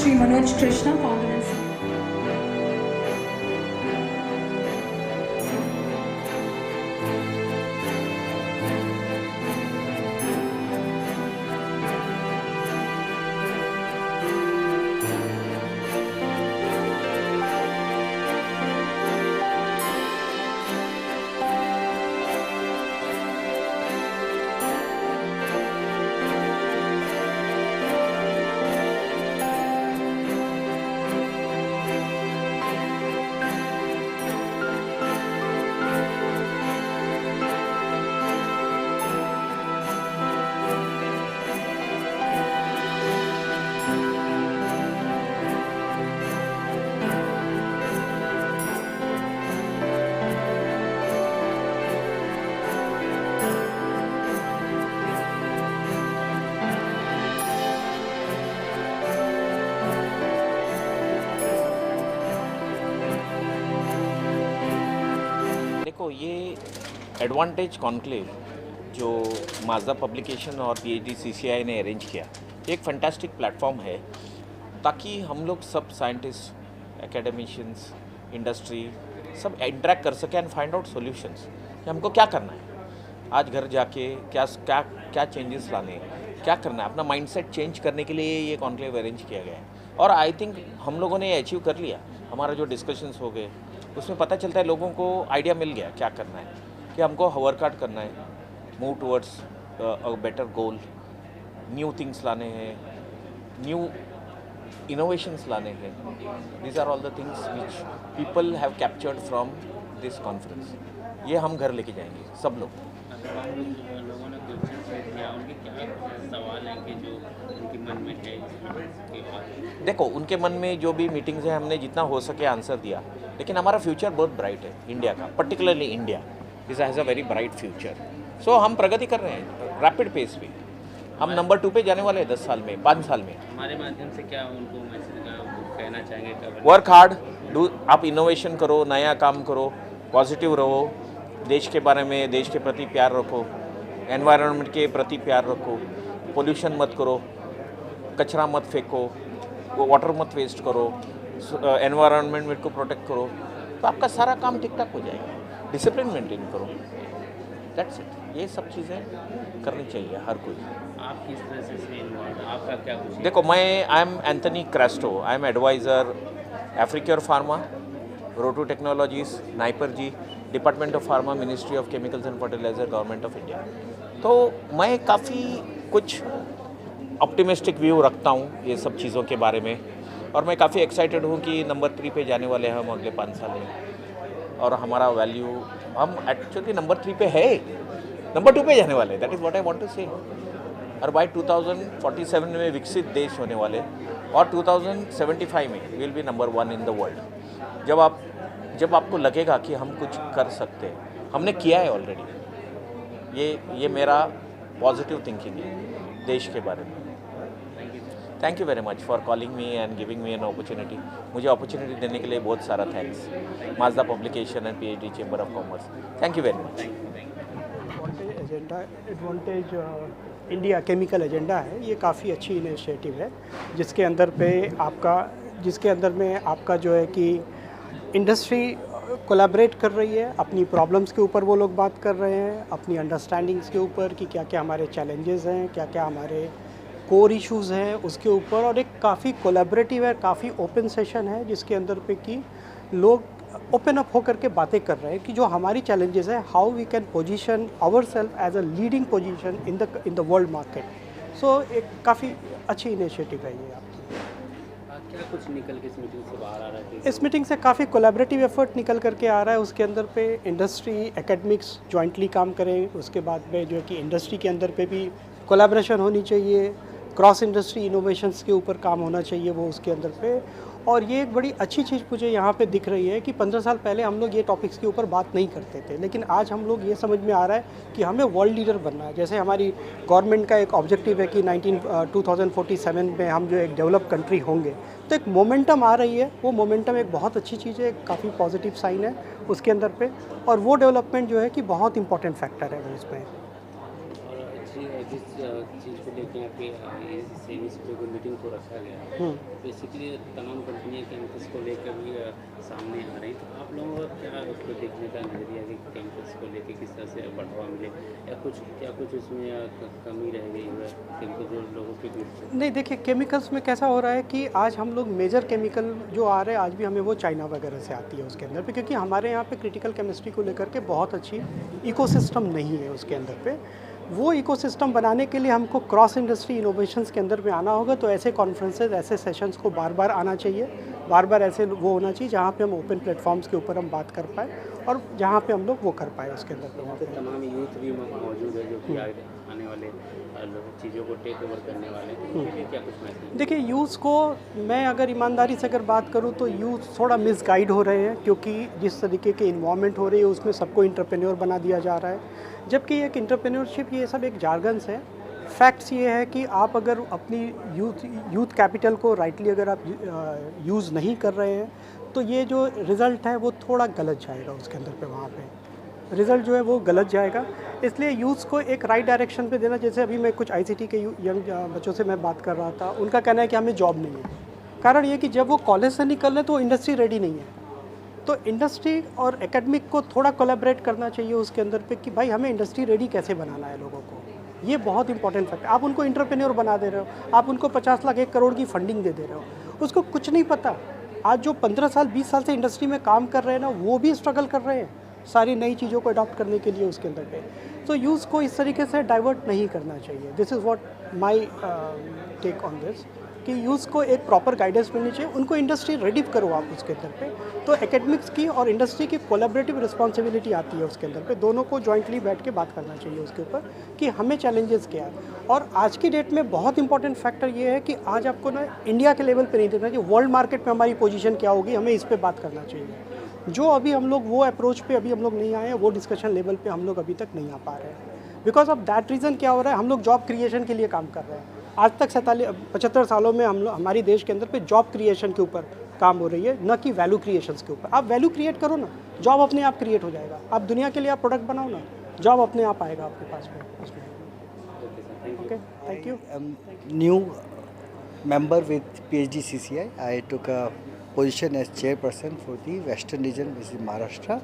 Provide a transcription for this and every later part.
Shri Manoj Krishna, founder and CEO. देखो, ये advantage conclave जो माजदा पब्लिकेशन और PhD CCI ने अरेंज किया, ये एक फैंटास्टिक प्लेटफॉर्म है ताकि हम लोग सब साइंटिस्ट, एकेडमिशियंस, इंडस्ट्री सब इंटरेक्ट कर सकें एंड फाइंड आउट सॉल्यूशंस कि हमको क्या करना है, आज घर जाके क्या क्या क्या चेंजेस लाने हैं, क्या करना है, अपना माइंडसेट चेंज करने के लिए ये कॉन्क्लेव अरेंज किया गया है। और आई थिंक हम लोगों ने अचीव कर लिया। हमारा जो डिस्कशंस हो गए उसमें पता चलता है, लोगों को आइडिया मिल गया क्या करना है, कि हमको वर्क आउट करना है, move towards a better goal, new things लाने हैं, न्यू इनोवेशंस लाने हैं। These are all the things which people have captured from this conference. ये हम घर लेके जाएंगे सब लोग। लोगों ने क्वेश्चन किया, उनके क्या सवाल हैं कि जो उनके मन में है इसके बाद? देखो, उनके मन में जो भी मीटिंग्स हैं हमने जितना हो सके आंसर दिया, लेकिन हमारा फ्यूचर बहुत ब्राइट है इंडिया का, particularly India is has a very bright future. So हम प्रगति कर रहे हैं रैपिड पेस पे। हम नंबर 2 पे जाने वाले हैं 10 साल में, 5 साल में। हमारे माध्यम से क्या उनको मैसेज कहना चाहेंगे? वर्क हार्ड, डू, आप इनोवेशन करो, नया काम करो, पॉजिटिव रहो, देश के बारे में, देश के प्रति प्यार रखो, एनवायरनमेंट के प्रति प्यार रखो, पोल्यूशन मत करो, कचरा मत फेंको, वाटर मत वेस्ट करो, एनवायरनमेंट को प्रोटेक्ट करो, तो आपका सारा काम ठीक ठाक हो जाएगा। डिसिप्लिन मेंटेन करो, दैट्स इट। ये सब चीज़ें करनी चाहिए हर कोई। आप किस तरह से इसमें इन्वॉल्व, आपका क्या कुछ? देखो, मैं I am Anthony Cresto, I am advisor एफ्रिक्योर pharma, Roto technologies, NIPER ji, department of pharma, ministry of chemicals and fertiliser, government of India. तो मैं काफ़ी कुछ ऑप्टिमिस्टिक व्यू रखता हूँ ये सब चीज़ों के बारे में, और मैं काफ़ी एक्साइटेड हूँ कि नंबर 3 पे जाने वाले हैं हम अगले 5 साल में। और हमारा वैल्यू, हम एक्चुअली नंबर 3 पे है, नंबर 2 पे जाने वाले हैं, that is what I want to say. और बाय 2047 में विकसित देश होने वाले, और 2075 में will be number 1 in the world. जब आपको लगेगा कि हम कुछ कर सकते हैं, हमने किया है ऑलरेडी। ये मेरा पॉजिटिव थिंकिंग है देश के बारे में। Thank you very much for calling me and giving me an opportunity. मुझे अपॉर्चुनिटी देने के लिए बहुत सारा thanks, Mazda publication and PhD chamber of commerce. Thank you very much. Advantage India chemical agenda है, ये काफ़ी अच्छी इनिशिएटिव है, जिसके अंदर में आपका जो है कि इंडस्ट्री कोलैबोरेट कर रही है, अपनी प्रॉब्लम्स के ऊपर वो लोग बात कर रहे हैं, अपनी अंडरस्टैंडिंग्स के ऊपर कि क्या क्या हमारे चैलेंजेस हैं, क्या क्या हमारे कोर इश्यूज़ हैं उसके ऊपर। और एक काफ़ी कोलैबोरेटिव है, काफ़ी ओपन सेशन है, जिसके अंदर पे कि लोग ओपन अप होकर के बातें कर रहे हैं कि जो हमारी चैलेंजेस है, how we can position ourselves as a leading position in the world market. So एक काफ़ी अच्छी इनिशिएटिव है ये आपकी। क्या कुछ निकल के इस मीटिंग से बाहर आ रहा है? इस मीटिंग से काफ़ी कोलैबोरेटिव एफर्ट निकल करके आ रहा है। उसके अंदर पे इंडस्ट्री, एकेडमिक्स जॉइंटली काम करें, उसके बाद में जो है कि इंडस्ट्री के अंदर पे भी कोलैबोरेशन होनी चाहिए, क्रॉस इंडस्ट्री इनोवेशंस के ऊपर काम होना चाहिए वो उसके अंदर पे। और ये एक बड़ी अच्छी चीज़ मुझे यहाँ पे दिख रही है कि 15 साल पहले हम लोग ये टॉपिक्स के ऊपर बात नहीं करते थे, लेकिन आज हम लोग ये समझ में आ रहा है कि हमें वर्ल्ड लीडर बनना है। जैसे हमारी गवर्नमेंट का एक ऑब्जेक्टिव है कि 2047 में हम जो एक डेवलप कंट्री होंगे, तो एक मोमेंटम आ रही है। वो मोमेंटम एक बहुत अच्छी चीज़ है, काफ़ी पॉजिटिव साइन है उसके अंदर पे। और वो डेवलपमेंट जो है कि बहुत इंपॉर्टेंट फैक्टर है वो इसमें। जिस चीज़ को लेकर यहाँ पे इस इनिशिएटिव को मीटिंग को रखा गया है, बेसिकली तमाम कंपनियाँ कैंपस को लेकर भी सामने आ रही हैं, तो आप लोगों का क्या उसको देखने का नज़रिया है कि कैंपस को लेकर किस तरह से बढ़ावा मिले या कुछ उसमें कमी रह गई है कैंपस जो लोगों के बीच? नहीं, देखिए केमिकल्स में कैसा हो रहा है कि आज हम लोग मेजर केमिकल जो आ रहे हैं आज भी हमें वो चाइना वगैरह से आती है उसके अंदर पे, क्योंकि हमारे यहाँ पे क्रिटिकल केमिस्ट्री को लेकर के बहुत अच्छी इकोसिस्टम नहीं है उसके अंदर पे। वो इकोसिस्टम बनाने के लिए हमको क्रॉस इंडस्ट्री इनोवेशंस के अंदर में आना होगा, तो ऐसे कॉन्फ्रेंसेज ऐसे सेशंस को बार बार आना चाहिए, बार बार ऐसे वो होना चाहिए जहाँ पे हम ओपन प्लेटफॉर्म्स के ऊपर हम बात कर पाए और जहाँ पे हम लोग वो कर पाए उसके अंदर पे। वहाँ पे तमाम यूथ भी मौजूद है जो कि आने वाले चीज़ों को टेक ओवर करने वाले हैं, तो उनके लिए क्या कुछ मैसेज? देखिए यूथ को मैं अगर ईमानदारी से अगर बात करूँ तो यूथ थोड़ा मिसगाइड हो रहे हैं, क्योंकि जिस तरीके की इन्वॉल्वमेंट हो रही है उसमें सबको इंटरप्रेन्योर बना दिया जा रहा है, जबकि एक इंटरप्रेन्योरशिप ये सब एक जार्गन्स है। फैक्ट्स ये है कि आप अगर अपनी यूथ कैपिटल को राइटली अगर आप यूज़ नहीं कर रहे हैं तो ये जो रिज़ल्ट है वो थोड़ा गलत जाएगा उसके अंदर पे, वहाँ पे रिज़ल्ट जो है वो गलत जाएगा। इसलिए यूथ को एक राइट डायरेक्शन पे देना। जैसे अभी मैं कुछ आईसीटी के यंग बच्चों से मैं बात कर रहा था, उनका कहना है कि हमें जॉब नहीं है। कारण ये कि जब वो कॉलेज से निकल रहे तो इंडस्ट्री रेडी नहीं है, तो इंडस्ट्री और एकेडमिक को थोड़ा कोलैबोरेट करना चाहिए उसके अंदर पे कि भाई हमें इंडस्ट्री रेडी कैसे बनाना है लोगों को। ये बहुत इंपॉर्टेंट फैक्ट। आप उनको इंटरप्रेन्योर बना दे रहे हो, आप उनको 50 लाख 1 करोड़ की फंडिंग दे दे रहे हो, उसको कुछ नहीं पता। आज जो 15 साल 20 साल से इंडस्ट्री में काम कर रहे हैं ना, वो भी स्ट्रगल कर रहे हैं सारी नई चीज़ों को अडॉप्ट करने के लिए उसके अंदर पे। तो यूथ को इस तरीके से डाइवर्ट नहीं करना चाहिए। This is what my take on this, कि यूथ को एक प्रॉपर गाइडेंस मिलनी चाहिए, उनको इंडस्ट्री रेडी करो आप उसके अंदर पे। तो एकेडमिक्स की और इंडस्ट्री की कोलैबोरेटिव रिस्पॉन्सिबिलिटी आती है उसके अंदर पे, दोनों को जॉइंटली बैठ के बात करना चाहिए उसके ऊपर कि हमें चैलेंजेस क्या है। और आज की डेट में बहुत इंपॉर्टेंट फैक्टर ये है कि आज आपको ना इंडिया के लेवल पे नहीं देखना चाहिए, वर्ल्ड मार्केट में हमारी पोजीशन क्या होगी, हमें इस पर बात करना चाहिए। जो अभी हम लोग वो अप्रोच पे अभी हम लोग नहीं आए हैं, वो डिस्कशन लेवल पे हम लोग अभी तक नहीं आ पा रहे हैं। बिकॉज ऑफ दैट रीज़न क्या हो रहा है, हम लोग जॉब क्रिएशन के लिए काम कर रहे हैं। आज तक 75 सालों में हम लोग हमारी देश के अंदर पे जॉब क्रिएशन के ऊपर काम हो रही है, न कि वैल्यू क्रिएशंस के ऊपर। आप वैल्यू क्रिएट करो ना, जॉब अपने आप क्रिएट हो जाएगा। आप दुनिया के लिए आप प्रोडक्ट बनाओ ना, जॉब अपने आप आएगा आपके पास में उसमें। Okay, thank you. New member with PhD CCI. I took a position as chairperson for the Western region, which is Maharashtra,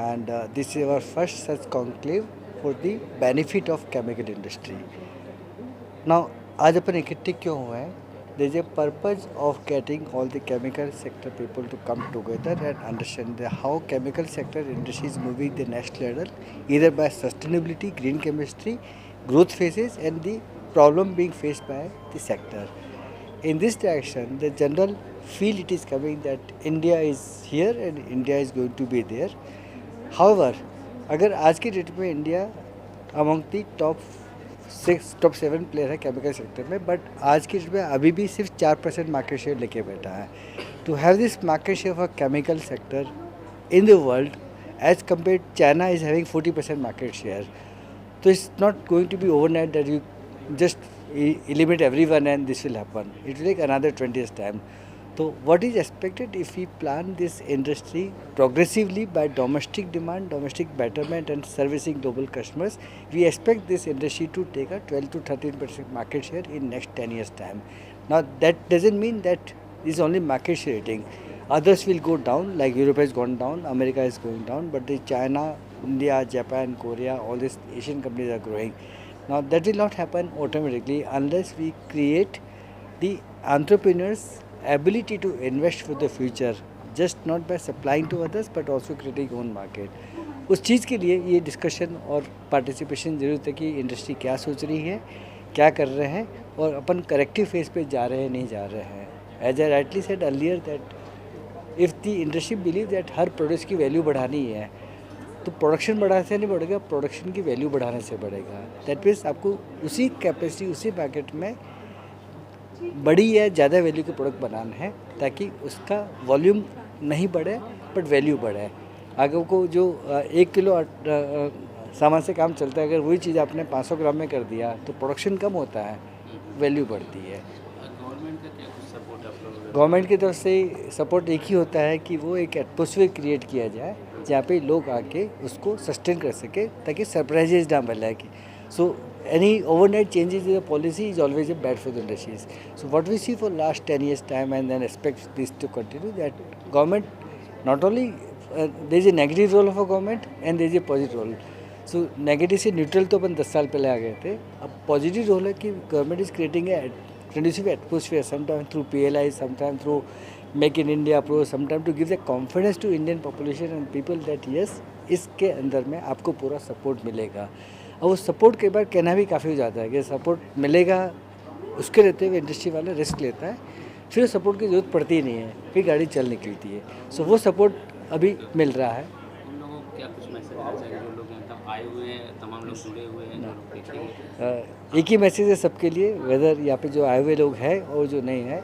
and this is our first such conclave for the benefit of chemical industry. Now, आज अपन इकट्ठे क्यों हुए हैं? There is a purpose of getting all the chemical sector people to come together and understand how chemical sector industry is moving the next level, either by sustainability, green chemistry, growth phases, and the problem being faced by the sector. In this direction, the general feel it is coming that India is here and India is going to be there. However, अगर आज की date में India among the top 7 player है chemical sector में, but आज की date में अभी भी सिर्फ 4% मार्केट शेयर लेके बैठा है। To have this market share for chemical sector in the world as compare China is having 40% market share, तो it's not going to be overnight that you just eliminate everyone and this will happen. It will take another 20 years time. So what is expected if we plan this industry progressively by domestic demand, domestic betterment and servicing global customers, we expect this industry to take a 12 to 13% market share in next 10 years time. Now that doesn't mean that this is only market share rating. Others will go down, like Europe has gone down, America is going down, but the China, India, Japan, Korea, all these Asian companies are growing. Now that will not happen automatically unless we create the entrepreneurs' ability to invest for the future, just not by supplying to others but also creating own market. उस चीज़ के लिए ये discussion और participation ज़रूरत है कि industry क्या सोच रही है, क्या कर रहे हैं और अपन करेक्टिव फेज पे जा रहे हैं नहीं जा रहे हैं। As I rightly said earlier that if the industry believe that हर प्रोडक्ट की वैल्यू बढ़ानी है तो प्रोडक्शन बढ़ाने से नहीं बढ़ेगा, प्रोडक्शन की वैल्यू बढ़ाने से बढ़ेगा। दैट मीन्स आपको उसी कैपेसिटी उसी मार्केट में बड़ी या ज़्यादा वैल्यू के प्रोडक्ट बनाना है ताकि उसका वॉल्यूम नहीं बढ़े बट वैल्यू बढ़े। अगर को जो 1 किलो सामान से काम चलता है, अगर वही चीज़ आपने 500 ग्राम में कर दिया तो प्रोडक्शन कम होता है, वैल्यू बढ़ती है। गवर्नमेंट का क्या कुछ सपोर्ट आप लोग? गवर्नमेंट की तरफ से सपोर्ट एक ही होता है कि वो एक एटमॉस्फेयर क्रिएट किया जाए जहाँ पे लोग आके उसको सस्टेन कर सके ताकि सरप्राइजेज ना मिले। सो any overnight changes in the policy is always a bad for the industries. So what we see for last 10 years time and then expect this to continue, that government not only there is a negative role of a government and there is a positive role. So negative से neutral तो अपन 10 साल पहले आ गए थे. अब positive role है कि government is creating a conducive atmosphere sometimes through PLI, sometimes through Make in India approach, sometimes to give the confidence to Indian population and people that yes, इसके अंदर में आपको पूरा सपोर्ट मिलेगा. और वो सपोर्ट के बाद कहना भी काफ़ी हो जाता है कि सपोर्ट मिलेगा, उसके रहते हुए इंडस्ट्री वाला रिस्क लेता है, फिर सपोर्ट की ज़रूरत पड़ती ही नहीं है, फिर गाड़ी चल निकलती है. सो वो सपोर्ट अभी मिल रहा है. उन लोगों को क्या कुछ मैसेज देना चाहिए जो लोग यहाँ तक आए हुए हैं, तमाम लोग जुड़े हुए हैं, जो लोग देखेंगे? एक ही मैसेज है सबके लिए, वेदर यहाँ पे जो आए हुए लोग हैं और जो नहीं है,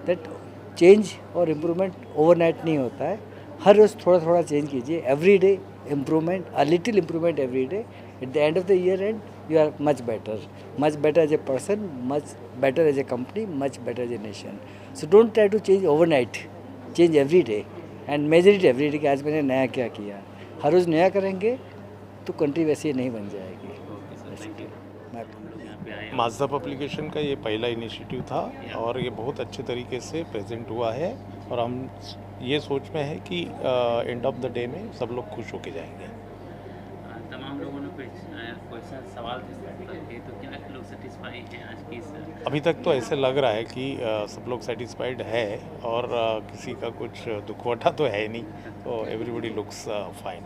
दैट चेंज और इम्प्रूवमेंट ओवरनाइट नहीं होता है. हर रोज़ थोड़ा थोड़ा चेंज कीजिए, every day improvement, a little improvement every day. At the end of the year and you are much better as a person, much better as a company, much better as a nation. So don't try to change overnight, change every day and measure it every day कि आज मैंने नया क्या किया. हर रोज़ नया करेंगे तो country वैसे ही नहीं बन जाएगी. माजदा पब्लिकेशन का ये पहला इनिशिएटिव था और ये बहुत अच्छे तरीके से प्रेजेंट हुआ है और हम ये सोच में है कि एंड ऑफ द डे में सब लोग खुश होके जाएंगे. तमाम लोगों ने क्वेश्चन सवाल थे तो क्या लोग सेटिस्फाई हैं आज की इस? अभी तक तो ऐसे लग रहा है कि सब लोग सेटिस्फाइड है और किसी का कुछ दुखवटा तो है नहीं, तो एवरीबॉडी लुक्स फाइन.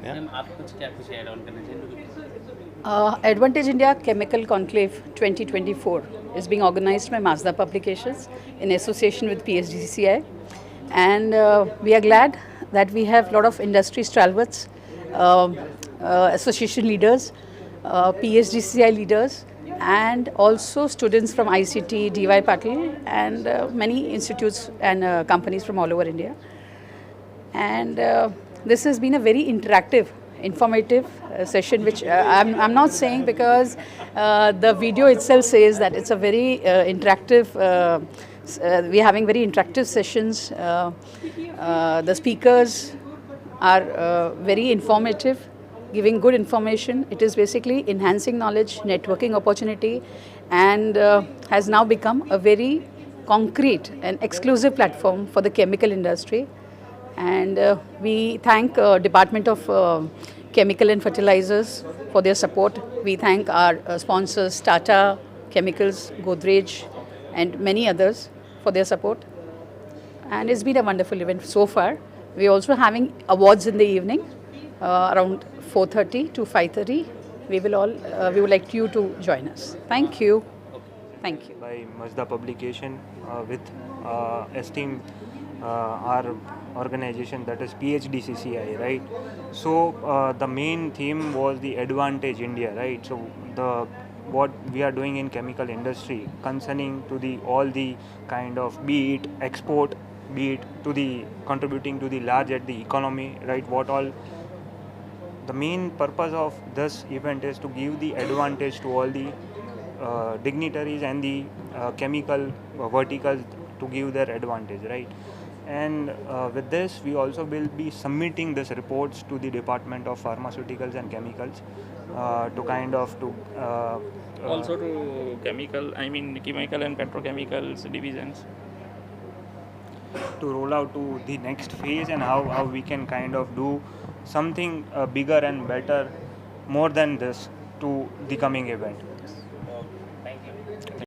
मैम आप कुछ ऐड ऑन करना चाहिए? Advantage India Chemical Conclave 2024 is being organized by Mazda Publications in association with PSGCI, and we are glad that we have a lot of industry stalwarts, association leaders, PSGCI leaders, and also students from ICT, DY Patil, and many institutes and companies from all over India. And this has been a very interactive, informative session, which I'm not saying because the video itself says that it's a very interactive, we're having very interactive sessions. The speakers are very informative, giving good information. It is basically enhancing knowledge, networking opportunity, and has now become a very concrete and exclusive platform for the chemical industry. And we thank Department of Chemical and Fertilizers for their support. We thank our sponsors Tata Chemicals, Godrej, and many others for their support. And it's been a wonderful event so far. We're also having awards in the evening around 4:30 to 5:30. We would like you to join us. Thank you. Thank you. By Mazda Publication with esteemed our organization, that is PHDCCI, right? So the main theme was the Advantage India, right? So what we are doing in chemical industry concerning to the all the kind of, be it export, be it to the contributing to the large at the economy, right? What all the main purpose of this event is to give the advantage to all the dignitaries and the chemical verticals to give their advantage, right? And with this we also will be submitting this reports to the Department of Pharmaceuticals and Chemicals to kind of also to chemical and petrochemicals divisions to roll out to the next phase, and how we can kind of do something bigger and better more than this to the coming event.